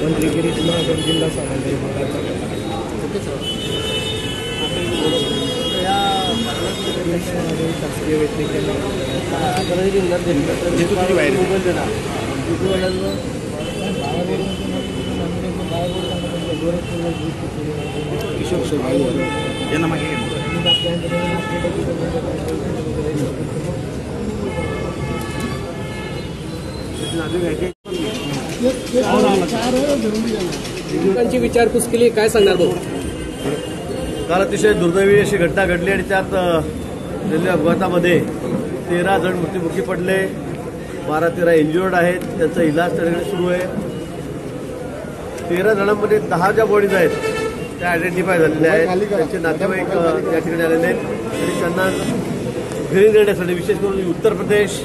मंत्री गिरीश महाजन जिल्हा सामान्य शासकीय वैद्यकीय किशोर यांना माहिती विचारपूस केली, काय सांगणार भाऊ? काल अतिशय दुर्दैवी अशी घटना घडली आणि त्यात रेल्वे अपघातामध्ये 13 जण मृत्युमुखी पडले, 12-13 इंज्युअर्ड आहेत. त्यांचा इलाज त्याकडे सुरू आहे. 13 जणांमध्ये 10 ज्या बॉडीज आहेत त्या आयडेंटिफाय झालेल्या आहेत. त्यांचे नातेवाईक या ठिकाणी आलेले आहेत आणि त्यांना घरी नेण्यासाठी विशेष करून उत्तर प्रदेश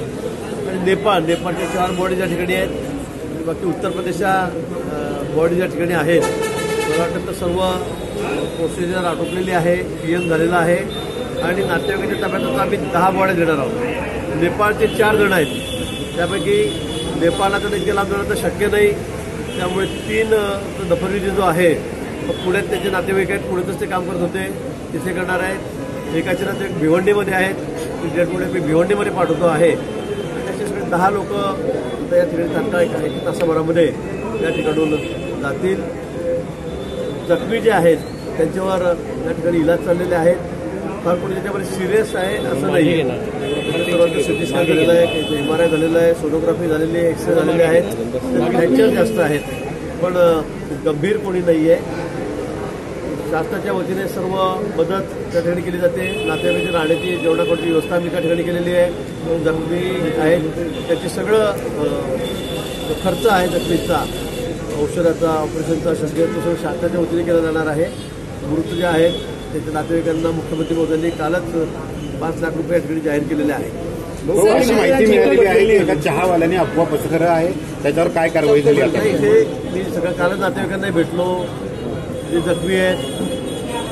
आणि नेपाळच्या 4 बॉडीज या ठिकाणी आहेत. बाकी उत्तर प्रदेशच्या बॉडीज या ठिकाणी आहेत. मला वाटतं सर्व प्रोसिजर आटोपलेली आहे, पीएम झालेला आहे आणि नातेवाईकाच्या ताब्यात आम्ही 10 बॉड्या देणार आहोत. नेपाळचे 4 जण आहेत, त्यापैकी नेपाळला तर इतके लांब जाणं तर शक्य नाही, त्यामुळे 3 दफनविधी जो आहे पुण्यात त्यांचे नातेवाईक आहेत, पुण्यातच ते काम करत होते, तिथे करणार आहेत. एकाचे नातेवाईक भिवंडीमध्ये आहेत, डेडपुढे मी भिवंडीमध्ये पाठवतो आहे. त्याचे सगळे 10 लोक या ठिकाणी तात्काळ काही तासाभरामध्ये या ठिकाणून जातील. जखमी जे आहेत त्यांच्यावर या ठिकाणी इलाज चाललेले आहेत. फार कोणी त्याच्यामध्ये सिरियस आहे असं नाही. सर्वांचं सिटी स्कॅन झालेलं आहे, MRI झालेलं आहे, सोनोग्राफी झालेली आहे, एक्सरे झालेले आहेत, फ्रॅक्चर जास्त आहेत, पण गंभीर कोणी नाही आहे. शासनाच्या वतीने सर्व मदत त्या ठिकाणी केली जाते. नातेवाईकांची राहण्याची जेवणाकडची व्यवस्था आम्ही त्या ठिकाणी केलेली आहे. जखमी आहेत त्याचे सगळं खर्च आहे जखमीचा, औषधाचा, ऑपरेशनचा, शस्त्रक्रियेचा सगळं शासनाच्या वतीने केला जाणार आहे. मृत जे आहेत त्याच्या नातेवाईकांना मुख्यमंत्री महोदयांनी कालच 5 लाख रुपये या ठिकाणी जाहीर केलेले आहेत. माहिती मिळालेली आहे की एका चहावाल्याने अफवा पसरवली आहे, त्याच्यावर काय कारवाई झाली? इथे मी सगळं कालच नातेवाईकांना भेटलो, जे जखमी आहेत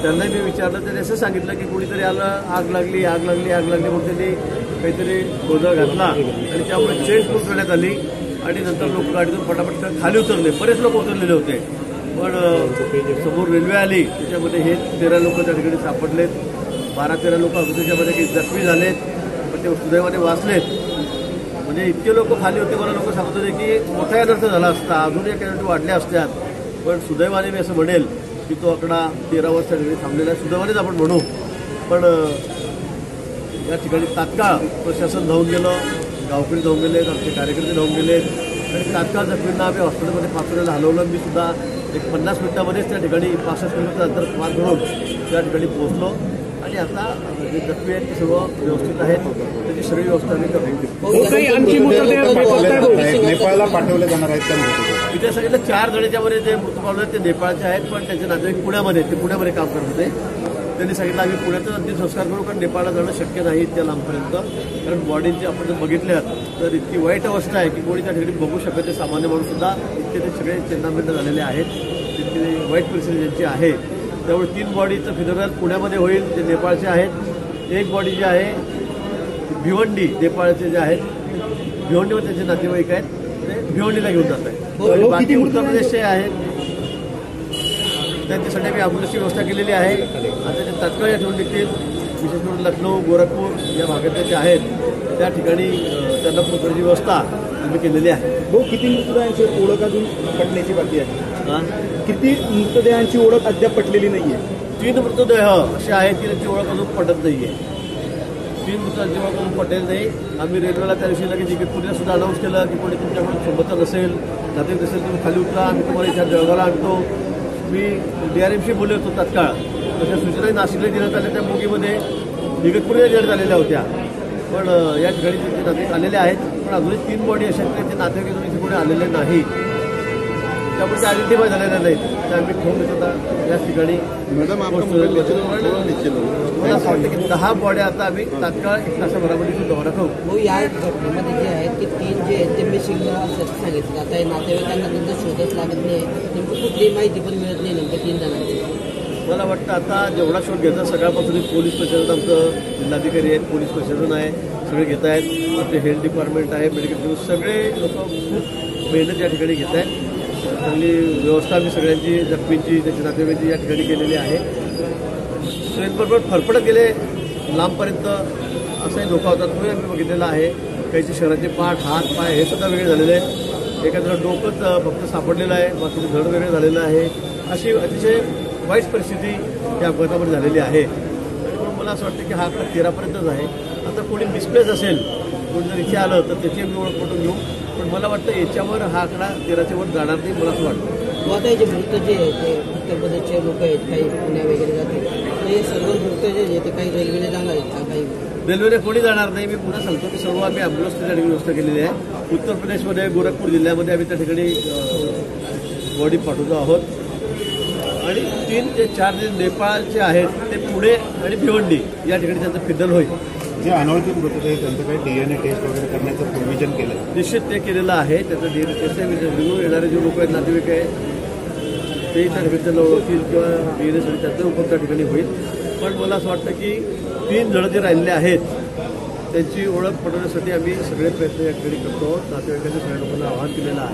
त्यांनाही मी विचारलं. त्यांनी असं सांगितलं की कोणीतरी आलं, आग लागली म्हणून त्यांनी काहीतरी गोंधळ घातला आणि त्यामुळे चेन पूर्ण करण्यात आली आणि नंतर लोक गाडीतून पटापट खाली उतरले. बरेच लोक उतरलेले होते, पण समोर रेल्वे आली त्याच्यामध्ये हे 13 लोक त्या ठिकाणी सापडलेत. 12-13 लोक अगदी त्याच्यामध्ये काही जखमी झालेत, पण ते सुदैवाने वाचलेत. म्हणजे इतके लोक खाली होते, मला लोक सांगत होते की मोठा अनर्थ झाला असता, अजूनही कॅन्डिडेट वाढल्या असत्यात, पण सुदैवाने मी असं म्हणेल की तो आकडा 13 वर्ष ठिकाणी थांबलेला आहे. सुदैवानेच आपण म्हणू, पण या ठिकाणी तात्काळ प्रशासन धावून गेलं, गावकरी धावून गेलेत, आमचे कार्यकर्ते धावून गेलेत आणि तात्काळ जखमींना आम्ही हॉस्पिटलमध्ये पाचवण्याला हलवलं. मी सुद्धा एक 50 मिनिटामध्येच त्या ठिकाणी 65 किलोमीटर अंतर पार करून त्या ठिकाणी पोहोचलो आणि आता जे जखमी आहेत ते सर्व व्यवस्थित आहेत, त्याची सगळी व्यवस्था आम्ही करू. नेपाळला पाठवले जाणार आहेत त्या इथे सांगितलं 4 जणांच्यामध्ये जे मृत पावले ते नेपाळचे आहेत, पण त्यांचे नातेवाईक पुण्यामध्ये काम करत होते. त्यांनी सांगितलं आम्ही पुण्यातच अंतिम संस्कार करू, कारण नेपाळला जाणं शक्य नाही इतक्या लांबपर्यंत, कारण बॉडींची आपण जर बघितल्यात तर इतकी वाईट अवस्था आहे की कोणी त्या ठिकाणी बघू शकत. ते सामान्य माणूस सुद्धा इतके ते सगळे चिन्हांबिन्न झालेले आहेत, तितकी वाईट परिस्थिती ज्यांची आहे. त्यामुळे 3 बॉडीचं फिनरल पुण्यामध्ये होईल, जे नेपाळचे आहेत. एक बॉडी जी आहे भिवंडी, नेपाळचे जे आहेत भिवंडीवर त्यांचे नातेवाईक आहेत, ते भिवंडीला घेऊन जात आहेत. बाकी उत्तर प्रदेशचे आहेत, त्यांच्यासाठी आम्ही ॲम्ब्युलन्सची व्यवस्था केलेली आहे. आता ते तात्काळ या ठिकाणी निघतील. विशेष करून लखनौ, गोरखपूर या भागातले जे आहेत त्या ठिकाणी त्यांना पोहोचण्याची व्यवस्था आम्ही केलेली आहे. किती मृतदेहांची ओळख अजून पटण्याची बाकी आहे? किती मृतदेहांची ओळख अद्याप पटलेली नाहीये? 3 मृतदेह असे आहेत की त्यांची ओळख अजून पटत नाहीये. 3 मृतांची ओळख अजून पटेल नाही. आम्ही रेल्वेला त्या दिवशी लगेच इगतपुरीला सुद्धा अनाऊन्स केलं की कोणी तुमच्याकडून सोबतच नसेल, नातेवाईक नसेल, तुम्ही खाली उतरा, आम्ही तुम्हाला इथे जळगावला आणतो. मी DRMशी बोलले होतो तात्काळ, तशा सूचनाही नाशिकला देण्यात आल्या. त्या बोगीमध्ये इगतपुरीला जड झालेल्या होत्या, पण या ठिकाणी त्यांचे नातेवाईक आलेले आहेत, पण अजूनही 3 बॉडी अशा त्यांचे नातेवाईक इथे कोणी आलेले नाही. त्यामुळे ते आयडेंटिफाय झालेल्या नाहीत त्या आम्ही ठेवून घेतो आता याच ठिकाणी मला असं वाटतं की 10 बॉड्या आता आम्ही तात्काळ 1 तासाभरामध्ये दवारा करू. हो, या घटनेमध्ये जे आहेत की 3 जे आहेत ते मिसिंग असल्याचं सांगितलं. आता हे नातेवाईकांना त्यांचा शोधच लागत नाही, नेमकं कुठलीही माहिती पण मिळत नाही नेमकं 3 जणांची. मला वाटतं आता जेवढा शोध घ्यायचा सगळ्यापासून पोलीस प्रशासन आमचं जिल्हाधिकारी आहेत, पोलीस प्रशासन आहे, सगळे घेत आहेत. आपले हेल्थ डिपार्टमेंट आहे, मेडिकल सगळे लोक खूप मेहनत या ठिकाणी घेत आहेत. चांगली व्यवस्था आम्ही सगळ्यांची जखमींची त्याच्या नातेवाईकांची या ठिकाणी केलेली आहे. ट्रेनबरोबर फरफडत गेले लांबपर्यंत असाही धोका होता तोही आम्ही बघितलेला आहे. काहीचे शरीराचे पाठ, हात, पाय हे सुद्धा वेगळे झालेले आहे. एखाद्याला डोकंच फक्त सापडलेलं आहे, बाकीचं धड वेगळं झालेलं आहे. अशी अतिशय वाईट परिस्थिती या अपघातामध्ये झालेली आहे. म्हणून मला असं वाटतं की हा आकडा 13पर्यंतच आहे. आता कोणी मिसप्लेस असेल, कोणी जर इथे आलं तर त्याची आम्ही ओळख पटून घेऊ. पण मला वाटतं याच्यावर हा आकडा 13च्या वर जाणार नाही मला असं वाटतं. आता हे जे मृत जे आहे ते उत्तर प्रदेशचे लोक आहेत, काही पुण्या वगैरे जातील, तर हे सर्व मृत जे आहे ते काही रेल्वेने जाणार आहेत का? काही रेल्वेने कोणी जाणार नाही. मी पुन्हा सांगतो की सर्व आम्ही ॲम्ब्युलन्स त्या ठिकाणी व्यवस्था केलेली आहे. उत्तर प्रदेशमध्ये गोरखपूर जिल्ह्यामध्ये आम्ही त्या ठिकाणी बॉडी पाठवतो आहोत. आणि 3 ते 4 जे नेपाळचे आहेत ते पुणे आणि भिवंडी या ठिकाणी त्यांचं फिदल होईल. जे अनोळखी मृतदेह आहे त्यांचं काही DNA टेस्ट वगैरे करण्याचं प्रोव्हिजन केलं निश्चित ते केलेलं आहे. त्याचं DNA टेस्ट आहे. निघून येणारे जे लोक आहेत, नातेवाईक आहेत, तेही त्या ठिकाणी त्यांना ओळखतील किंवा DNA त्याचा उपयोग त्या ठिकाणी होईल. पण मला असं वाटतं की 3 जण जे राहिलेले आहेत त्यांची ओळख पटवण्यासाठी आम्ही सगळे प्रयत्न या ठिकाणी करतो. नातेवाईकांनी सगळ्या लोकांना आवाहन केलेलं आहे.